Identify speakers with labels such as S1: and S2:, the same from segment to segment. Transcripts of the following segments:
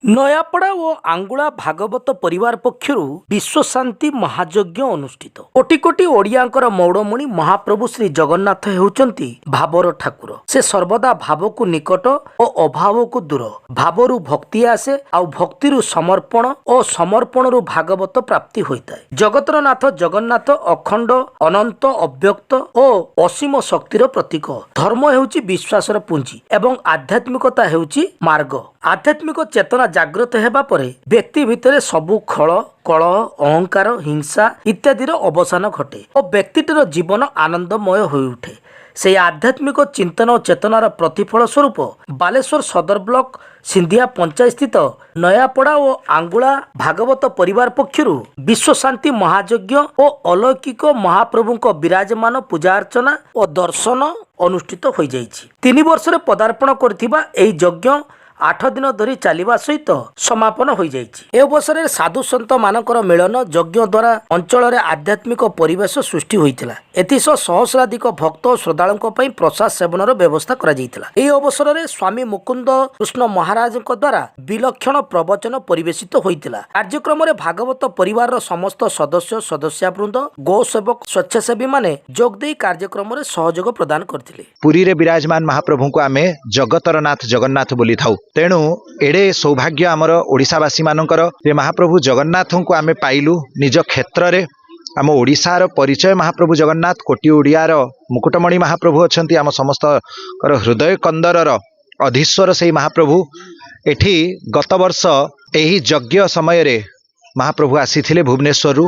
S1: ନୟାପଡ଼ା ଓ ଆଙ୍ଗୁଳା ଭାଗବତ ପରିବାର ପକ୍ଷରୁ ବିଶ୍ୱଶାନ୍ତି ମହାଯଜ୍ଞ ଅନୁଷ୍ଠିତ। କୋଟି କୋଟି ଓଡ଼ିଆଙ୍କର ମୌଡ଼ମଣି ମହାପ୍ରଭୁ ଶ୍ରୀ ଜଗନ୍ନାଥ ହେଉଛନ୍ତି ଭାବର ଠାକୁର। ସେ ସର୍ବଦା ଭାବକୁ ନିକଟ ଓ ଅଭାବକୁ ଦୂର। ଭାବରୁ ଭକ୍ତି ଆସେ, ଆଉ ଭକ୍ତିରୁ ସମର୍ପଣ ଓ ସମର୍ପଣରୁ ଭାଗବତ ପ୍ରାପ୍ତି ହୋଇଥାଏ। ଜଗତର ନାଥ ଜଗନ୍ନାଥ ଅଖଣ୍ଡ, ଅନନ୍ତ, ଅବ୍ୟକ୍ତ ଓ ଅସୀମ ଶକ୍ତିର ପ୍ରତୀକ। ଧର୍ମ ହେଉଛି ବିଶ୍ୱାସର ପୁଞ୍ଜି ଏବଂ ଆଧ୍ୟାତ୍ମିକତା ହେଉଛି ମାର୍ଗ। ଆଧ୍ୟାତ୍ମିକ ଚେତନା ଜାଗ୍ରତ ହେବା ପରେ ବ୍ୟକ୍ତି ଭିତରେ ସବୁ ଖଳ, କଳହ, ଅହଙ୍କାର, ହିଂସା ଇତ୍ୟାଦିର ଅବସାନ ଘଟେ ଓ ବ୍ୟକ୍ତିଟିର ଜୀବନ ଆନନ୍ଦମୟ ହୋଇଉଠେ। ସେହି ଆଧ୍ୟାତ୍ମିକ ଚିନ୍ତନ ଓ ଚେତନାର ପ୍ରତିଫଳ ସ୍ୱରୂପ ବାଲେଶ୍ୱର ସଦର ବ୍ଲକ ସିନ୍ଧିଆ ପଞ୍ଚାୟତ ସ୍ଥିତ ନୟାପଡ଼ା ଓ ଆଙ୍ଗୁଳା ଭାଗବତ ପରିବାର ପକ୍ଷରୁ ବିଶ୍ୱଶାନ୍ତି ମହାଯଜ୍ଞ ଓ ଅଲୌକିକ ମହାପ୍ରଭୁଙ୍କ ବିରାଜମାନ ପୂଜାର୍ଚ୍ଚନା ଓ ଦର୍ଶନ ଅନୁଷ୍ଠିତ ହୋଇଯାଇଛି। 3 ବର୍ଷରେ ପଦାର୍ପଣ କରିଥିବା ଏହି ଯଜ୍ଞ 8 ଦିନ ଧରି ଚାଲିବା ସହିତ ସମାପନ ହୋଇଯାଇଛି। ଏ ଅବସରରେ ସାଧୁ ସନ୍ଥ ମାନଙ୍କର ମିଳନ ଯଜ୍ଞ ଦ୍ୱାରା ଅଞ୍ଚଳରେ ଆଧ୍ୟାତ୍ମିକ ପରିବେଶ ସୃଷ୍ଟି ହୋଇଥିଲା। ଏଥିସହ ସହସ୍ରାଧିକ ଭକ୍ତ ଓ ଶ୍ରଦ୍ଧାଳୁଙ୍କ ପାଇଁ ପ୍ରସାଦ ସେବନର ବ୍ୟବସ୍ଥା କରାଯାଇଥିଲା। ଏହି ଅବସରରେ ସ୍ୱାମୀ ମୁକୁନ୍ଦ କୃଷ୍ଣ ମହାରାଜଙ୍କ ଦ୍ୱାରା ବିଲକ୍ଷଣ ପ୍ରବଚନ ପରିବେଶିତ ହୋଇଥିଲା। କାର୍ଯ୍ୟକ୍ରମରେ ଭାଗବତ ପରିବାରର ସମସ୍ତ ସଦସ୍ୟ, ସଦସ୍ୟାବୃନ୍ଦ, ଗୋ ସେବକ, ସ୍ୱେଚ୍ଛାସେବୀ ମାନେ ଯୋଗ ଦେଇ କାର୍ଯ୍ୟକ୍ରମରେ ସହଯୋଗ ପ୍ରଦାନ କରିଥିଲେ।
S2: ପୁରୀରେ ବିରାଜମାନ ମହାପ୍ରଭୁଙ୍କୁ ଆମେ ଜଗତର ନାଥ ଜଗନ୍ନାଥ ବୋଲି ଥାଉ। ତେଣୁ ଏଡ଼େ ସୌଭାଗ୍ୟ ଆମର ଓଡ଼ିଶାବାସୀ ମାନଙ୍କର ଯେ ମହାପ୍ରଭୁ ଜଗନ୍ନାଥଙ୍କୁ ଆମେ ପାଇଲୁ ନିଜ କ୍ଷେତ୍ରରେ। ଆମ ଓଡ଼ିଶାର ପରିଚୟ ମହାପ୍ରଭୁ ଜଗନ୍ନାଥ, କୋଟି ଓଡ଼ିଆର ମୁକୁଟମଣି ମହାପ୍ରଭୁ ଅଛନ୍ତି। ଆମ ସମସ୍ତଙ୍କର ହୃଦୟ କନ୍ଦରର ଅଧୀଶ୍ୱର ସେଇ ମହାପ୍ରଭୁ। ଏଠି ଗତ ବର୍ଷ ଏହି ଯଜ୍ଞ ସମୟରେ ମହାପ୍ରଭୁ ଆସିଥିଲେ ଭୁବନେଶ୍ୱରରୁ,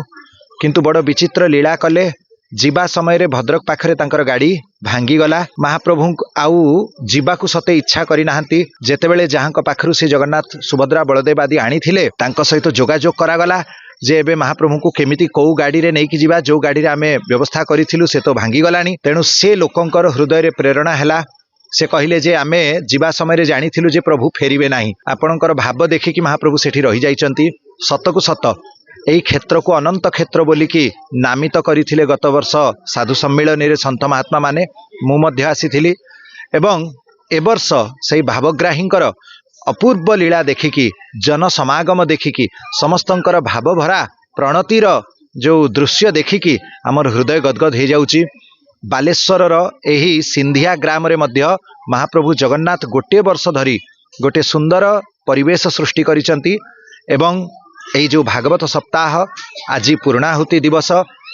S2: କିନ୍ତୁ ବଡ଼ ବିଚିତ୍ର ଲୀଳା କଲେ। ଯିବା ସମୟରେ ଭଦ୍ରକ ପାଖରେ ତାଙ୍କର ଗାଡ଼ି ଭାଙ୍ଗିଗଲା। ମହାପ୍ରଭୁଙ୍କୁ ଆଉ ଯିବାକୁ ସତେ ଇଚ୍ଛା କରିନାହାନ୍ତି। ଯେତେବେଳେ ଯାହାଙ୍କ ପାଖରୁ ସେ ଜଗନ୍ନାଥ, ସୁଭଦ୍ରା, ବଳଦେବ ଆଦି ଆଣିଥିଲେ ତାଙ୍କ ସହିତ ଯୋଗାଯୋଗ କରାଗଲା ଯେ ଏବେ ମହାପ୍ରଭୁଙ୍କୁ କେମିତି କୋଉ ଗାଡ଼ିରେ ନେଇକି ଯିବା, ଯୋଉ ଗାଡ଼ିରେ ଆମେ ବ୍ୟବସ୍ଥା କରିଥିଲୁ ସେ ତ ଭାଙ୍ଗିଗଲାଣି। ତେଣୁ ସେ ଲୋକଙ୍କର ହୃଦୟରେ ପ୍ରେରଣା ହେଲା। ସେ କହିଲେ ଯେ ଆମେ ଯିବା ସମୟରେ ଜାଣିଥିଲୁ ଯେ ପ୍ରଭୁ ଫେରିବେ ନାହିଁ। ଆପଣଙ୍କର ଭାବ ଦେଖିକି ମହାପ୍ରଭୁ ସେଠି ରହିଯାଇଛନ୍ତି। ସତକୁ ସତ ଏହି କ୍ଷେତ୍ରକୁ ଅନନ୍ତ କ୍ଷେତ୍ର ବୋଲିକି ନାମିତ କରିଥିଲେ ଗତ ବର୍ଷ ସାଧୁ ସମ୍ମିଳନୀରେ ସନ୍ଥ ମହାତ୍ମା ମାନେ। ମୁଁ ମଧ୍ୟ ଆସିଥିଲି ଏବଂ ଏ ବର୍ଷ ସେଇ ଭାବଗ୍ରାହୀଙ୍କର ଅପୂର୍ବ ଲୀଳା ଦେଖିକି, ଜନସମାଗମ ଦେଖିକି, ସମସ୍ତଙ୍କର ଭାବଭରା ପ୍ରଣତିର ଯେଉଁ ଦୃଶ୍ୟ ଦେଖିକି ଆମର ହୃଦୟ ଗଦଗଦ ହେଇଯାଉଛି। ବାଲେଶ୍ୱରର ଏହି ସିନ୍ଧିଆ ଗ୍ରାମରେ ମଧ୍ୟ ମହାପ୍ରଭୁ ଜଗନ୍ନାଥ ଗୋଟିଏ ବର୍ଷ ଧରି ଗୋଟିଏ ସୁନ୍ଦର ପରିବେଶ ସୃଷ୍ଟି କରିଛନ୍ତି ଏବଂ ଏହି ଯେଉଁ ଭାଗବତ ସପ୍ତାହ, ଆଜି ପୂର୍ଣ୍ଣାହୁତି ଦିବସ,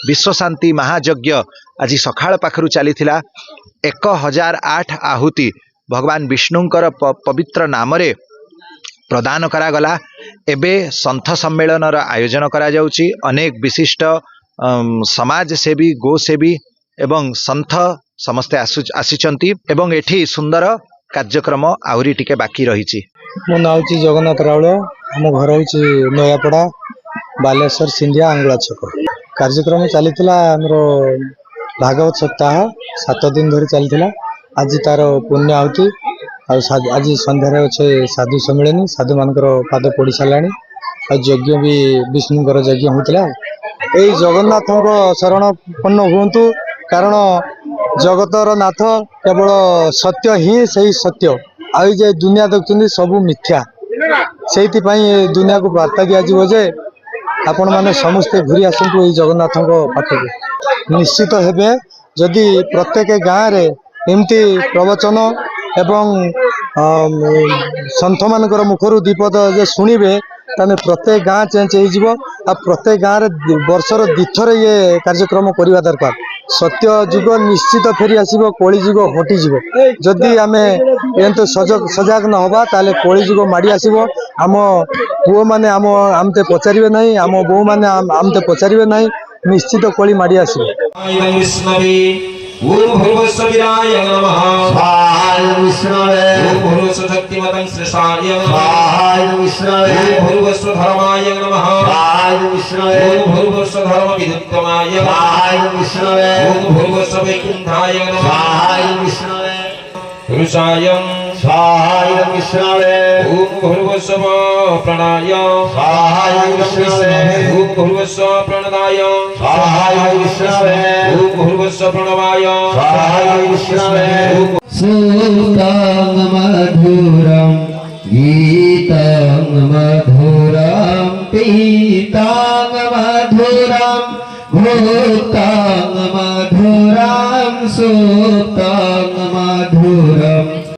S2: ବିଶ୍ୱଶାନ୍ତି ମହାଯଜ୍ଞ ଆଜି ସକାଳ ପାଖରୁ ଚାଲିଥିଲା। 1008 ଆହୁତି ଭଗବାନ ବିଷ୍ଣୁଙ୍କର ପବିତ୍ର ନାମରେ ପ୍ରଦାନ କରାଗଲା। ଏବେ ସନ୍ଥ ସମ୍ମିଳନର ଆୟୋଜନ କରାଯାଉଛି। ଅନେକ ବିଶିଷ୍ଟ ସମାଜସେବୀ, ଗୋସେବୀ ଏବଂ ସନ୍ଥ ସମସ୍ତେ ଆସିଛନ୍ତି ଏବଂ ଏଠି ସୁନ୍ଦର କାର୍ଯ୍ୟକ୍ରମ ଆହୁରି ଟିକେ ବାକି ରହିଛି।
S3: ମୋ ନାଁ ହେଉଛି ଜଗନ୍ନାଥ ରାଉଳ। ଆମ ଘର ହେଉଛି ନୟାପଡ଼ା, ବାଲେଶ୍ୱର ସିନ୍ଧିଆ ଆଙ୍ଗୁଳା ଛକ। କାର୍ଯ୍ୟକ୍ରମ ଚାଲିଥିଲା ଆମର ଭାଗବତ ସପ୍ତାହ 7 ଦିନ ଧରି ଚାଲିଥିଲା। ଆଜି ତାର ପୁଣ୍ୟ ଆହୁତି, ଆଉ ଆଜି ସନ୍ଧ୍ୟାରେ ଅଛି ସାଧୁ ସମ୍ମିଳନୀ। ସାଧୁମାନଙ୍କର ପାଦ ପଡ଼ି ସାରିଲାଣି, ଆଉ ଯଜ୍ଞ ବି ବିଷ୍ଣୁଙ୍କର ଯଜ୍ଞ ହେଉଥିଲା। ଏଇ ଜଗନ୍ନାଥଙ୍କ ଶରଣପନ୍ନ ହୁଅନ୍ତୁ, କାରଣ ଜଗତର ନାଥ କେବଳ ସତ୍ୟ ହିଁ ସେଇ ସତ୍ୟ। ଆଉ ଯେ ଦୁନିଆ ଦେଖୁଛନ୍ତି ସବୁ ମିଥ୍ୟା। ସେଇଥିପାଇଁ ଏ ଦୁନିଆକୁ ବାର୍ତ୍ତା ଦିଆଯିବ ଯେ ଆପଣମାନେ ସମସ୍ତେ ଘୁରି ଆସନ୍ତୁ ଏଇ ଜଗନ୍ନାଥଙ୍କ ପାଖକୁ। ନିଶ୍ଚିତ ହେବେ ଯଦି ପ୍ରତ୍ୟେକ ଗାଁରେ ଏମିତି ପ୍ରବଚନ ଏବଂ ସନ୍ଥମାନଙ୍କର ମୁଖରୁ ଦୀପଦ ଯେ ଶୁଣିବେ, ତାହେଲେ ପ୍ରତ୍ୟେକ ଗାଁ ଚେଞ୍ଜ ହେଇଯିବ। ଆଉ ପ୍ରତ୍ୟେକ ଗାଁରେ ବର୍ଷର 2 ଥର ଇଏ କାର୍ଯ୍ୟକ୍ରମ କରିବା ଦରକାର। ସତ୍ୟ ଯୁଗ ନିଶ୍ଚିତ ଫେରି ଆସିବ, କଳି ଯୁଗ ହଟିଯିବ। ଯଦି ଆମେ ଏମିତି ସଜାଗ ନ ହେବା ତାହେଲେ କଳି ଯୁଗ ମାଡ଼ି ଆସିବ। ଆମ ପୁଅମାନେ ଆମତେ ପଚାରିବେ ନାହିଁ, ଆମ ବୋଉମାନେ ଆମତେ ପଚାରିବେ ନାହିଁ। ନିଶ୍ଚିତ କଳି ମାଡ଼ି ଆସିବ।
S4: ओम भूर्भुवस्सविराय नमः स्वाहाय विष्णवे ओम भूर्भुवस्सशक्तिमतं श्रेष्ठाय स्वाहाय विष्णवे ओम भूर्भुवस्सधर्माय नमः स्वाहाय विष्णवे ओम भूर्भुवस्सधर्मविदुत्तमाय स्वाहाय विष्णवे ओम भूर्भुवस्सवैकुण्ठाय नमः स्वाहाय विष्णवे पुरुषाय स्वाहाय विष्णवे ओम भूर्भुवस्सव प्रणाय स्वाहाय विष्णवे ओम भूर्भुवस्सव प्रणदाय स्वाहाय विष्णवे ओम भूर्भुवस्सव प्रणवाय स्वाहाय विष्णवे सुतं मधुरं गीतं मधुरं पीतां मधुरं भूतां मधुरं सुतां मधुरं